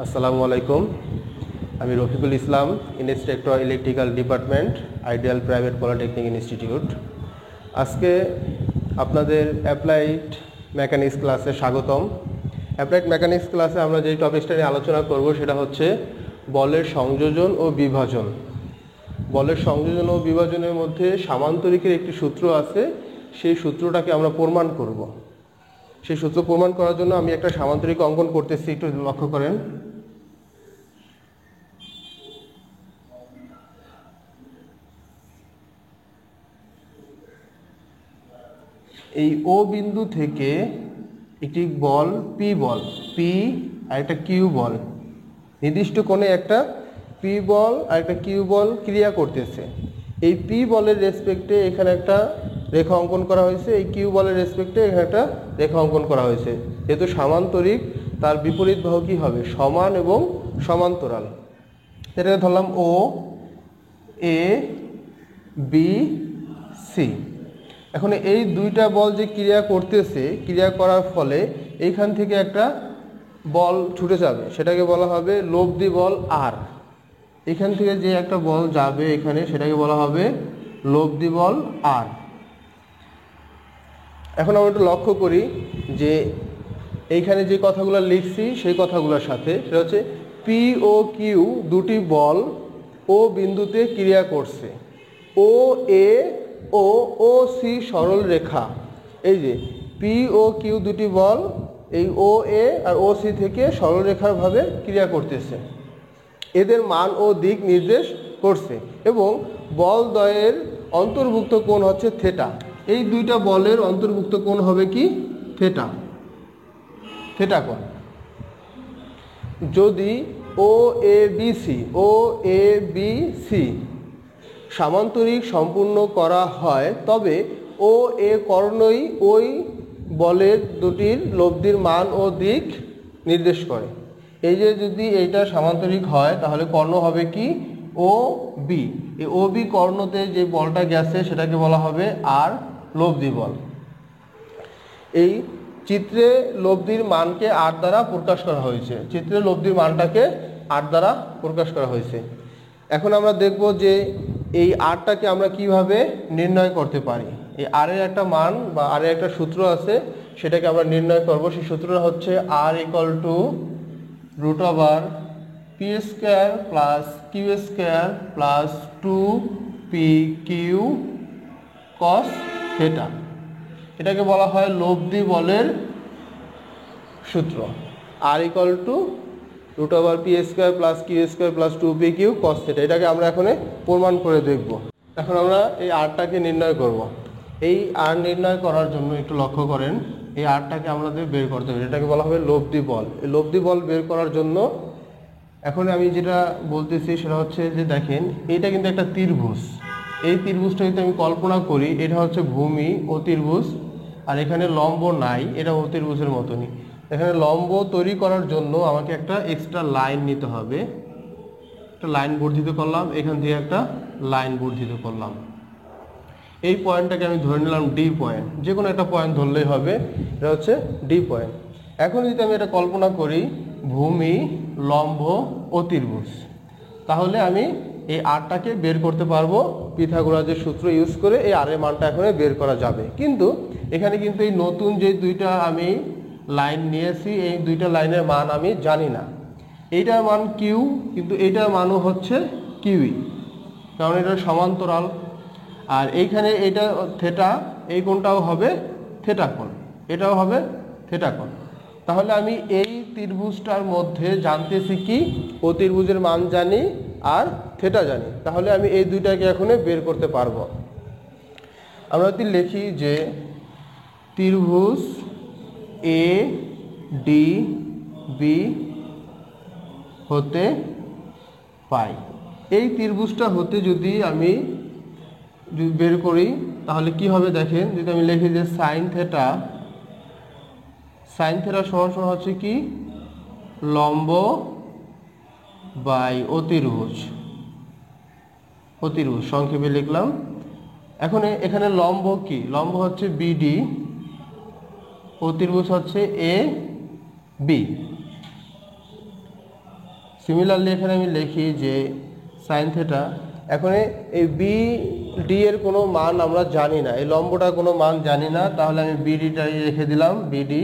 আসসালামু আলাইকুম। আমি Rafiqul Islam, instructor electrical department, Ideal Private Polytechnic Institute. আজকে আপনাদের অ্যাপ্লাইড মেকানিক্স ক্লাসে স্বাগতম। অ্যাপ্লাইড মেকানিক্স ক্লাসে আমরা যেই টপিকটা নিয়ে আলোচনা করব সেটা হচ্ছে বলের সংযোজন ও বিভাজন। বলের সংযোজন ও বিভাজনের মধ্যে সামান্তরিকের একটি সূত্র আছে, সেই সূত্রটাকে আমরা প্রমাণ করব। সেই সূত্র প্রমাণ করার জন্য আমি একটা সামান্তরিক অঙ্কন করতেছি, একটু লক্ষ্য করেন। এই ও বিন্দু থেকে একটি বল পি আর একটা কিউ বল, নির্দিষ্ট কোণে একটা পি বল আর একটা কিউ বল ক্রিয়া করতেছে। এই পি বলের রেসপেক্টে এখানে একটা রেখা অঙ্কন করা হয়েছে, এই কিউ বলের রেসপেক্টে এখানে একটা রেখা অঙ্কন করা হয়েছে। যেহেতু সামান্তরিক, তার বিপরীত বাহু কী হবে? সমান এবং সমান্তরাল। এটাকে ধরলাম ও এ বি সি। এখন এই দুইটা বল যে ক্রিয়া করতেছে, ক্রিয়া করার ফলে এইখান থেকে একটা বল ছুটে যাবে, সেটাকে বলা হবে লব্ধি বল আর। এখান থেকে যে একটা বল যাবে এখানে, সেটাকে বলা হবে লব্ধি বল আর। এখন আমরা একটু লক্ষ্য করি যে এইখানে যে কথাগুলো লিখছি সেই কথাগুলোর সাথে, সেটা হচ্ছে পি ও কিউ দুটি বল ও বিন্দুতে ক্রিয়া করছে। ও এ ও সি সরল রেখা, এই যে পি ও কিউ দুটি বল এই ও এ আর ও সি থেকে সরল রেখার ভাবে ক্রিয়া করতেছে, এদের মান ও দিক নির্দেশ করছে এবং বল দ্বয়ের অন্তর্ভুক্ত কোণ হচ্ছে থেটা। এই দুইটা বলের অন্তর্ভুক্ত কোণ হবে কি? থেটা, থেটা কোণ। যদি ও এ বি সি সামান্তরিক সম্পূর্ণ করা হয়, তবে ও এ কর্ণই ওই বলের দুটির লব্ধির মান ও দিক নির্দেশ করে। এই যে যদি এইটা সামান্তরিক হয় তাহলে কর্ণ হবে কি? ও বি। এই ও বি কর্ণতে যে বলটা গেছে সেটাকে বলা হবে আর লব্ধি বল। এই চিত্রে লব্ধির মানকে আর দ্বারা প্রকাশ করা হয়েছে, চিত্রে লব্ধির মানটাকে আর দ্বারা প্রকাশ করা হয়েছে। এখন আমরা দেখব যে এই আরটাকে আমরা কিভাবে নির্ণয় করতে পারি। এই আরের একটা মান বা আরের একটা সূত্র আছে, সেটাকে আমরা নির্ণয় করব। সেই সূত্রটা হচ্ছে R equal to root over P square plus Q square plus 2pq cos theta. এটাকে বলা হয় লব্ধি বলের সূত্র। R equal to root over P square plus Q square plus 2pq cos theta. এটাকে আমরা এখন প্রমাণ করে দেখব। এখন আমরা এই আরটাকে নির্ণয় করব। এই আর নির্ণয় করার জন্য একটু লক্ষ্য করেন, এই আরটাকে আমাদের বের করতে হবে, এটাকে বলা হবে লব্ধি বল। এই লব্ধি বল বের করার জন্য এখন আমি যেটা বলতেছি সেটা হচ্ছে যে দেখেন, এইটা কিন্তু একটা ত্রিভুজ। এই ত্রিভুজটা যদি আমি কল্পনা করি, এটা হচ্ছে ভূমি অতির্ভুজ, আর এখানে লম্ব নাই, এটা অতির্ভুজের মতনই। এখানে লম্ব তৈরি করার জন্য আমাকে একটা এক্সট্রা লাইন নিতে হবে। একটা লাইন বর্ধিত করলাম, এখান থেকে একটা লাইন বর্ধিত করলাম। এই পয়েন্টটাকে আমি ধরে নিলাম ডি পয়েন্ট, যে কোনো একটা পয়েন্ট ধরলেই হবে, এটা হচ্ছে ডি পয়েন্ট। এখন যদি আমি এটা কল্পনা করি ভূমি লম্ব অতির্ভুজ, তাহলে আমি এই আরটাকে বের করতে পারবো পিথাগোরাসের সূত্র ইউজ করে। এই আরের মানটা এখন বের করা যাবে, কিন্তু এখানে কিন্তু এই নতুন যে দুইটা আমি লাইন নিয়েছি, এই দুইটা লাইনের মান আমি জানি না। এইটার মান কিউ, কিন্তু এইটার মানও হচ্ছে কিউই, কারণ এটা সমান্তরাল। আর এইখানে এটা থেটা, এই কোণটাও হবে থেটা কোণ, এটাও হবে থেটা কোণ। তাহলে আমি এই ত্রিভুজটার মধ্যে জানতেছি কি? অতির্ভুজের মান জানি আর থেটা জানি। তাহলে আমি এই দুইটাকে এখন বের করতে পারবো। আমরা যদি লিখি যে ত্রিভুজ এ ডি বি হতে পাই, এই ত্রিভুজটা হতে যদি আমি বের করি তাহলে কি হবে দেখেন। যদি আমি লিখি যে সাইন থেটা সমান সমান হচ্ছে কি? লম্ব বাই অতির্ভুজ, সংক্ষেপে লিখলাম। এখন এখানে লম্ব কি? লম্ব হচ্ছে বিডি, অতির্ভুজ হচ্ছে এ বি। সিমিলারলি এখানে আমি লিখি যে সাইন থিটা। এখন এই বি ডি এর কোনো মান আমরা জানি না, এই লম্বটার কোনো মান জানি না, তাহলে আমি বিডিটা রেখে দিলাম বিডি।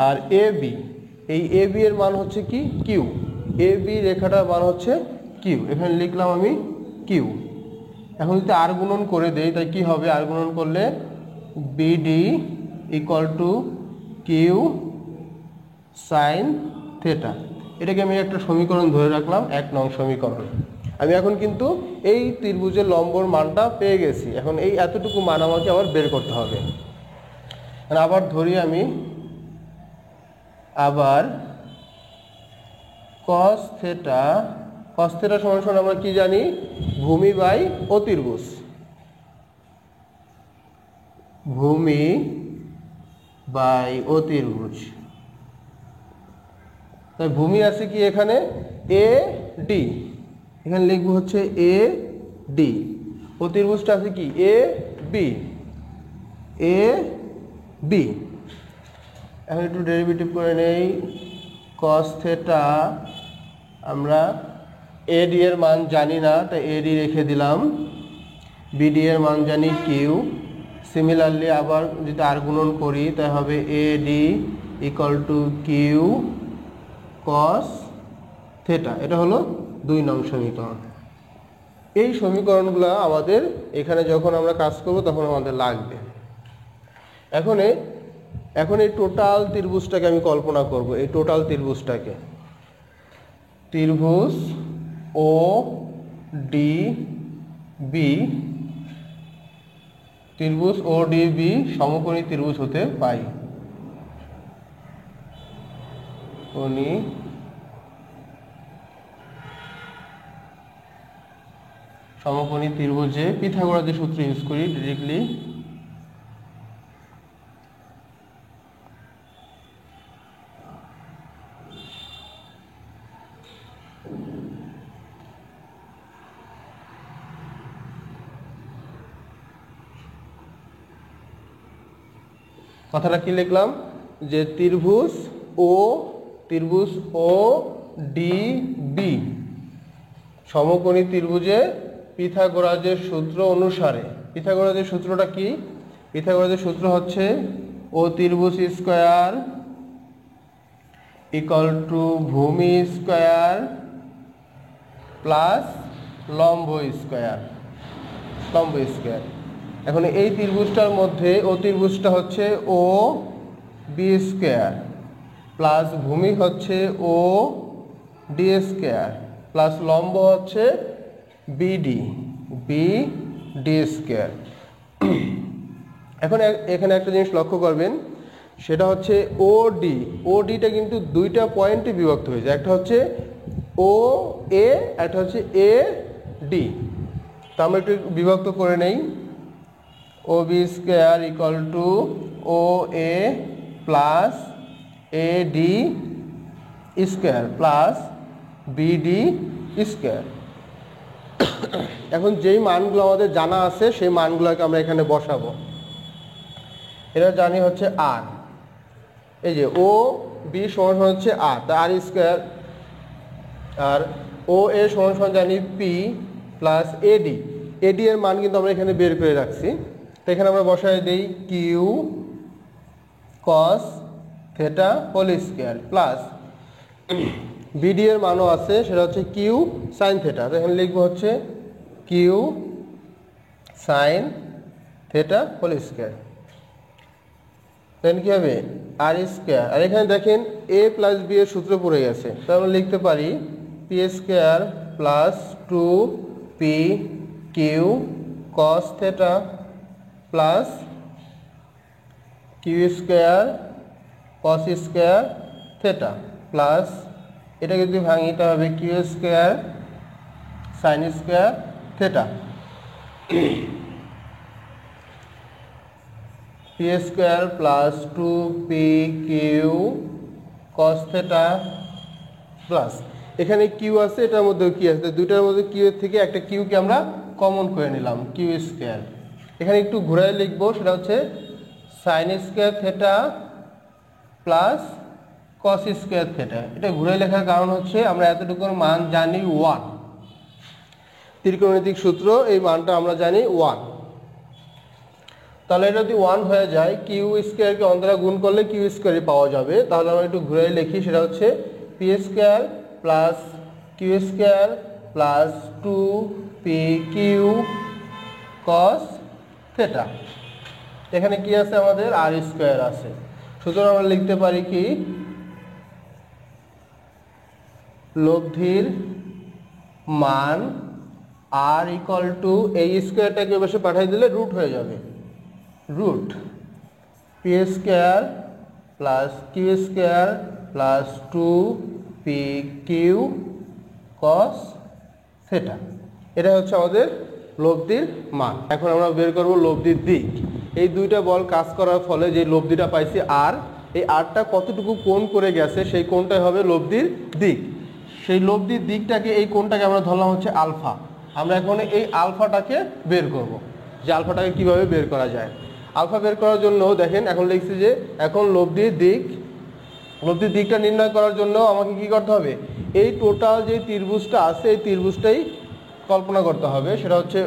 আর এ বি, এই এ বি এর মান হচ্ছে কি কিউ, এ বি রেখাটার মান হচ্ছে কিউ, এখানে লিখলাম আমি কিউ। এখন যদি আর গুণন করে দেই তাই কি হবে, আর গুণন করলে BD equal to Q sine theta. এটাকে আমি একটা সমীকরণ ধরে রাখলাম, 1 নং সমীকরণ। আমি এখন কিন্তু এই ত্রিভুজের লম্বর মানটা পেয়ে গেছি। এখন এই এতটুকু মান আমাকে আবার বের করতে হবে। আবার ধরি আমি, আবার cos থিটা, cos থিটা সমান সমান আমরা কি জানি, ভূমি বাই অতির্ভুজ, ভূমি বাই অতির্ভুজ। তাই ভূমি আছে কি এখানে এ ডি, এখানে লিখবো হচ্ছে এ ডি, অতির্ভুজটা আছে কি এ বি, এ বি। এখন একটু ডেরিভেটিভ করে নেই, cos থিটা আমরা এডি এর মান জানি না, তাই এডি রেখে দিলাম, বিডি এর মান জানি কিউ। সিমিলারলি আবার যদি আর গুণন করি তাই হবে AD equal to Q cos theta. এটা হলো 2 নং সমীকরণ। এই সমীকরণগুলো আমাদের এখানে যখন আমরা কাজ করব তখন আমাদের লাগবে। এখন এই টোটাল ত্রিভুজটাকে আমি কল্পনা করব, এই টোটাল ত্রিভুজটাকে, ত্রিভুজ ও ডি বি, ত্রিভুজ ও ডি বি সমকোণী ত্রিভুজ হতে পাই। সমকোণী ত্রিভুজে পিথাগোরাসের সূত্র ইউজ করি ডিরেক্টলি। কথাটা কি লিখলাম, যে ত্রিভুজ ও ডি বি সমকোণী ত্রিভুজে পিথাগোরাসের সূত্র অনুসারে, পিথাগোরাসের সূত্রটা কি, পিথাগোরাসের সূত্র হচ্ছে ও ত্রিভুজ স্কয়ার ইকুয়াল টু ভূমি স্কয়ার প্লাস লম্ব স্কয়ার, লম্ব স্কয়ার। এখন এই ত্রিভুজটার মধ্যে ও ত্রিভুজটা হচ্ছে ও বি স্কয়ার প্লাস ভূমি হচ্ছে ও ডি স্কয়ার প্লাস লম্ব হচ্ছে বিডি, বি ডি স্কয়ার। এখন এখানে একটা জিনিস লক্ষ্য করবেন, সেটা হচ্ছে ও ডিটা কিন্তু দুইটা পয়েন্টে বিভক্ত হয়েছে, একটা হচ্ছে ও এ, একটা হচ্ছে এ ডি। তো আমরা একটু বিভক্ত করে নেই, O B square equal to O A plus A D square plus BD square. এখন যেই মানগুলো আমাদের জানা আছে সেই মানগুলোকে আমরা এখানে বসাবো। এটা জানি হচ্ছে আর, এই যে ও বি সমান সমান হচ্ছে আর, তা আর স্কয়ার, আর ও এ সমান সমান জানি পি প্লাস এডি, এডি এর মান কিন্তু আমরা এখানে বের করে রাখছি। তো এখানে আমরা বসাই দিই Q cos theta whole square plus BD এর মানও আছে, সেটা হচ্ছে কিউ সাইন থিটা। তো এখানে লিখবো হচ্ছে Q sine theta whole square. Then কি হবে আর স্কয়ার, আর এখানে দেখেন এ প্লাস বি এর সূত্র পড়ে গেছে, তাহলে আমরা লিখতে পারি P square plus 2 P Q cos theta plus Q square cos square theta plus, এটাকে যদি ভাঙি তা হবে Q square sine square theta, P square plus 2 P Q cos theta plus, এখানে কিউ আছে, এটার মধ্যেও কি আছে, দুইটার মধ্যে কিউ এর থেকে একটা কিউকে আমরা কমন করে নিলাম, কিউ স্কয়ার। এখানে একটু ঘুরাই লিখবো, সেটা হচ্ছে sign square theta plus cos square theta. এটা ঘুরে লেখার কারণ হচ্ছে আমরা এতটুকুর মান জানি 1, ত্রিকোণমিতিক সূত্র এই মানটা আমরা জানি 1। তাহলে এটা যদি 1 হয়ে যায়, কিউ স্কয়ারকে অন্তরা গুণ করলে কিউ স্কয়ারই পাওয়া যাবে। তাহলে আমরা একটু ঘুরে লিখি, সেটা হচ্ছে P square plus Q square plus 2pq cos theta. এখানে কি আছে আমাদের আর স্কয়ার আছে, সুতরাং আমরা লিখতে পারি কি লব্ধির মান আর ইকুয়াল টু এই স্কয়ারটাকে বসে পাঠিয়ে দিলে রুট হয়ে যাবে, root P square plus Q square plus 2pq cos theta. এটা হচ্ছে আমাদের লব্ধির মান। এখন আমরা বের করব লব্ধির দিক। এই দুইটা বল কাজ করার ফলে যে লব্ধিটা পাইছি আর, এই আরটা কতটুকু কোণ করে গেছে সেই কোণটাই হবে লব্ধির দিক। সেই লব্ধির দিকটাকে, এই কোণটাকে আমরা ধরলাম হচ্ছে আলফা। আমরা এখন এই আলফাটাকে বের করব, যে আলফাটাকে কিভাবে বের করা যায়। আলফা বের করার জন্য দেখেন এখন লিখছি যে এখন লব্ধির দিকটা নির্ণয় করার জন্য আমাকে কি করতে হবে, এই টোটাল যে ত্রিভুজটা আছে এই ত্রিভুজটাই কল্পনা করতে হবে। সেটা হচ্ছে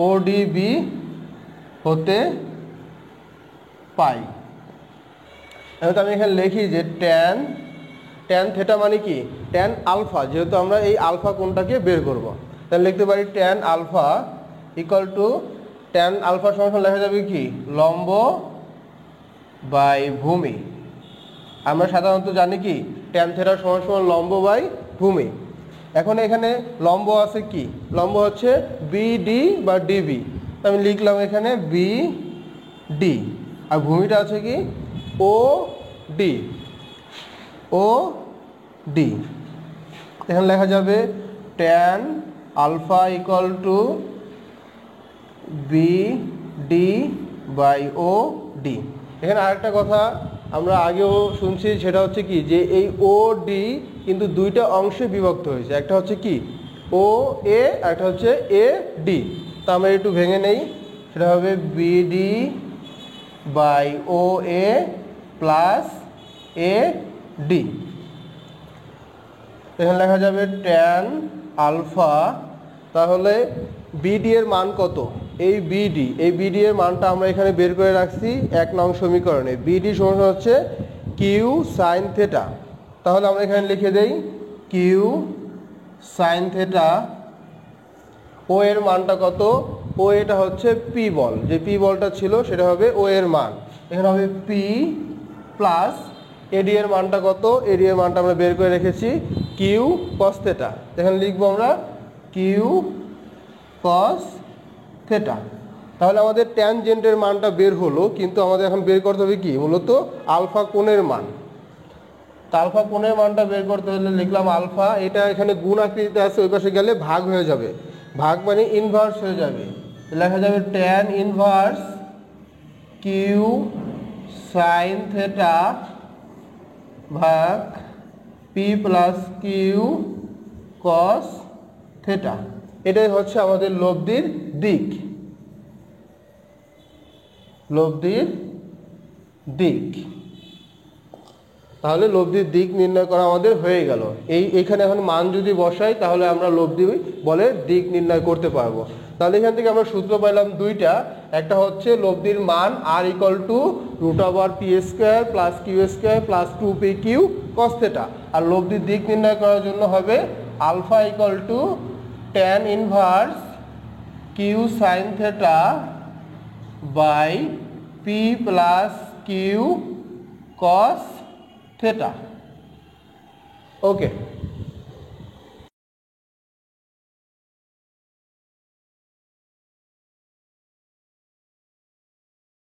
ODB হতে পাই। এখন আমি এখানে লিখি যে ট্যান থিটা মানে কি ট্যান আলফা, যেহেতু আমরা এই আলফা কোণটাকে বের করব, তাহলে লিখতে পারি tan alpha equal to tan alpha সমান লেখা যাবে কি লম্ব বাই ভূমি। আমরা সাধারণত জানি কি ট্যান থিটা সমান সমান লম্ব বাই ভূমি। এখন এখানে লম্ব আছে কি, লম্ব হচ্ছে বিডি বা ডিবি, আমি লিখলাম এখানে বিডি, আর ভূমিটা আছে কি ওডি, এখানে লেখা যাবে tan alpha equal to BD by OD. এখানে আরেকটা কথা আমরা আগেও শুনছি, সেটা হচ্ছে কি যে এই ওডি কিন্তু দুইটা অংশে বিভক্ত হয়েছে, একটা হচ্ছে কি ও এ আর একটা হচ্ছে এ ডি। তা আমরা একটু ভেঙে নেই, সেটা হবে BD by O A plus A D. এখানে লেখা যাবে ট্যান আলফা, তাহলে বিডি এর মান কত, এই বিডি এর মানটা আমরা এখানে বের করে রাখছি 1 নং সমীকরণে। বিডি সমান হচ্ছে কিউ সাইন থিটা। তাহলে আমরা এখানে লিখে দেই কিউ সাইন থিটা। ও এর মানটা কত, ও এটা হচ্ছে পি বল, যে পি বলটা ছিল সেটা হবে ও এর মান। এখানে হবে পি প্লাস এডি এর মানটা কত, এডি এর মানটা আমরা বের করে রেখেছি কিউ কস থিটা। এখানে লিখবো আমরা কিউ কস থিটা। তাহলে আমাদের ট্যানজেন্টের মানটা বের হলো, কিন্তু আমাদের এখন বের করতে হবে কি মূলত আলফা কোণের মান। তা আলফা কোণের মানটা বের করতে হলে লিখলাম আলফা, এটা এখানে গুণ আকৃতিতে আছে, ওই পাশে গেলে ভাগ হয়ে যাবে, ভাগ মানে ইনভার্স হয়ে যাবে, লেখা যাবে tan inverse Q sine theta ভাগ P plus Q cos theta. এটাই হচ্ছে আমাদের লব্ধির দিক, লব্ধির দিক। তাহলে লব্ধির দিক নির্ণয় করা আমাদের হয়ে গেল। এইখানে এখন মান যদি বসাই তাহলে আমরা লব্ধি বলের দিক নির্ণয় করতে পারবো। তাহলে এখান থেকে আমরা সূত্র পাইলাম দুইটা, একটা হচ্ছে লব্ধির মান আর ইকুয়াল টু √পি square plus Q square plus 2pq cos theta, আর লব্ধির দিক নির্ণয় করার জন্য হবে alpha equal to tan inverse Q sine theta by P plus Q cos theta. Okay.